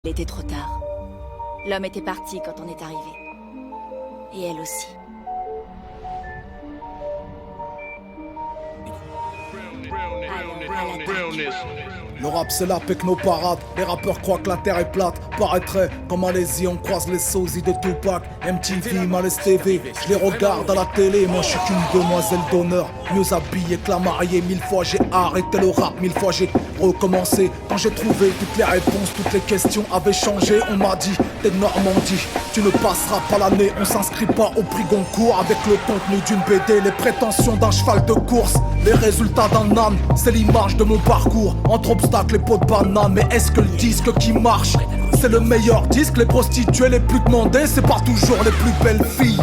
Il était trop tard. L'homme était parti quand on est arrivé. Et elle aussi. Le rap c'est la parade. Les rappeurs croient que la terre est plate. Paraîtrait comme Malaisie, on croise les sosies de Tupac. MTV, Malaise TV, je les regarde à la télé. Moi je suis qu'une demoiselle d'honneur, mieux habillée que la mariée. 1000 fois j'ai arrêté le rap, 1000 fois j'ai recommencé. Quand j'ai trouvé toutes les réponses, toutes les questions avaient changé. On m'a dit, t'es de Normandie, tu ne passeras pas l'année. On s'inscrit pas au prix Goncourt avec le contenu d'une BD. Les prétentions d'un cheval de course, les résultats d'un âne. C'est l'image de mon parcours, entre obstacles et pots de banane. Mais est-ce que le disque qui marche, c'est le meilleur disque? Les prostituées les plus demandées, c'est pas toujours les plus belles filles.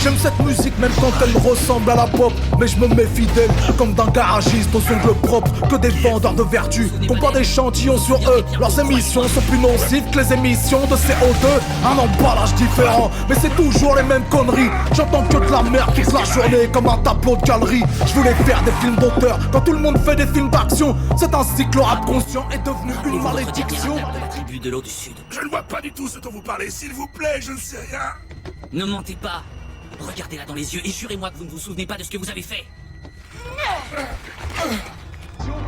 J'aime cette musique même quand elle ressemble à la pop, mais je me méfie d'elle comme d'un garagiste aux ongles propres. Que des vendeurs de vertu, qu'on pas d'échantillons sur eux. Leurs émissions sont plus nocives que les émissions de CO2. Un emballage différent, mais c'est toujours les mêmes conneries. J'entends que de la merde toute la journée comme un tableau de galerie. Je voulais faire des films d'auteur quand tout le monde fait des films d'action. C'est ainsi que le rap conscient est devenu une malédiction. De la tribu de l'eau du Sud. Je ne vois pas du tout ce dont vous parlez, s'il vous plaît, je ne sais rien. Ne mentez pas. Regardez-la dans les yeux et jurez-moi que vous ne vous souvenez pas de ce que vous avez fait.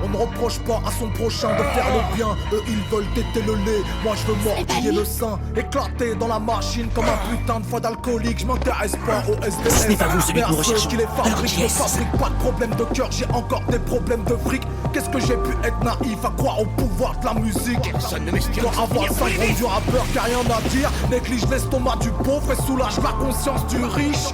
On ne reproche pas à son prochain de faire le bien. Eux ils veulent téter le lait, moi je veux mordiller le sein. Éclater dans la machine comme un putain de foie d'alcoolique. Je m'intéresse pas au SDS. Ce n'est pas vous celui que nous recherchons. Qui les Alors fabrique, qui ne est-ce? fabrique pas de problème de cœur, j'ai encore des problèmes de fric. Qu'est-ce que j'ai pu être naïf à croire au pouvoir de la musique? Personne ne m'explique. Dois avoir le syndrome du rappeur qui a rien à dire. Néglige l'estomac du pauvre et soulage la conscience du riche.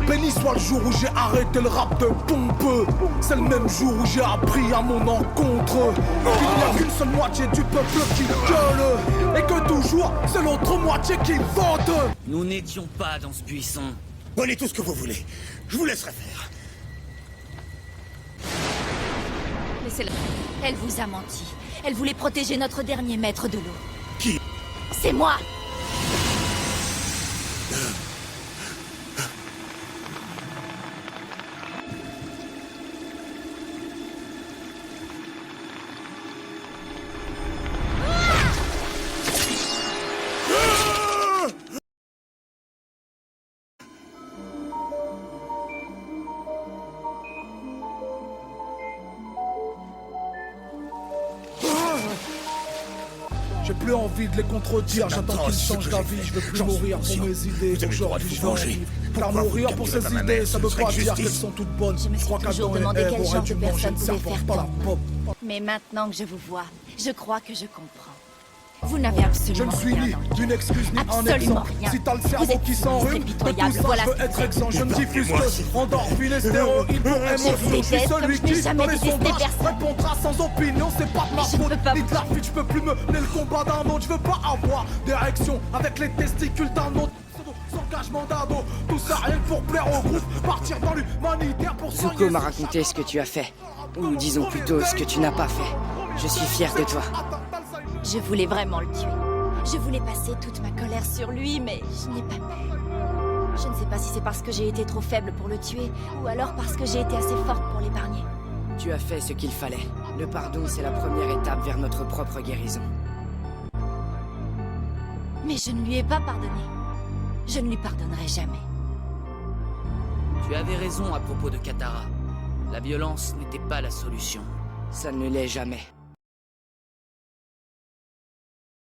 Béni soit le jour où j'ai arrêté le rap de pompeux. C'est le même jour où j'ai appris à mon encontre qu'il n'y a qu'une seule moitié du peuple qui gueule, et que toujours c'est l'autre moitié qui vote. Nous n'étions pas dans ce buisson. Prenez tout ce que vous voulez. Je vous laisserai faire. Laissez-la. Elle vous a menti. Elle voulait protéger notre dernier maître de l'eau. Qui? C'est moi! J'ai plus envie de les contredire, j'attends qu'ils changent d'avis. Je veux plus mourir pour mes idées, aujourd'hui je veux vivre. Car mourir pour ses idées, ça veut pas dire qu'elles sont toutes bonnes. Je me Je suis crois toujours qu'Adam demandé et Ève quel auraient genre dû de manger personne de pouvait serpent, faire pas la comme pop. Mais maintenant que je vous vois, je crois que je comprends. Vous n'avez absolument Je ne suis rien ni dans le d'une excuse ni un Absolument exemple. rien. Si t'as le Vous cerveau êtes qui cynique, s'enrhume, de impitoyable, tout ça voilà je veux ce être que exempt. Je ne diffuse Moi, que endorphines et stéroïdes pour émotion. Je suis déteste comme celui je n'ai qui, jamais dans les détesté sondages, personne. répondra sans opinion. C'est pas de ma Je ne faute, peux pas ni vous de la fuite. Je peux plus mener le combat d'un autre. Je veux pas avoir d'érection avec les testicules d'un autre. Engagement d'ado, tout ça rien que pour plaire au groupe. Partir dans l'humanitaire pour soigner. Zuko m'a raconté ce que tu as fait. Ou disons plutôt ce que tu n'as pas fait. Je suis fier de toi. Je voulais vraiment le tuer. Je voulais passer toute ma colère sur lui, mais je n'ai pas pu. Je ne sais pas si c'est parce que j'ai été trop faible pour le tuer, ou alors parce que j'ai été assez forte pour l'épargner. Tu as fait ce qu'il fallait. Le pardon, c'est la première étape vers notre propre guérison. Mais je ne lui ai pas pardonné. Je ne lui pardonnerai jamais. Tu avais raison à propos de Katara. La violence n'était pas la solution. Ça ne l'est jamais.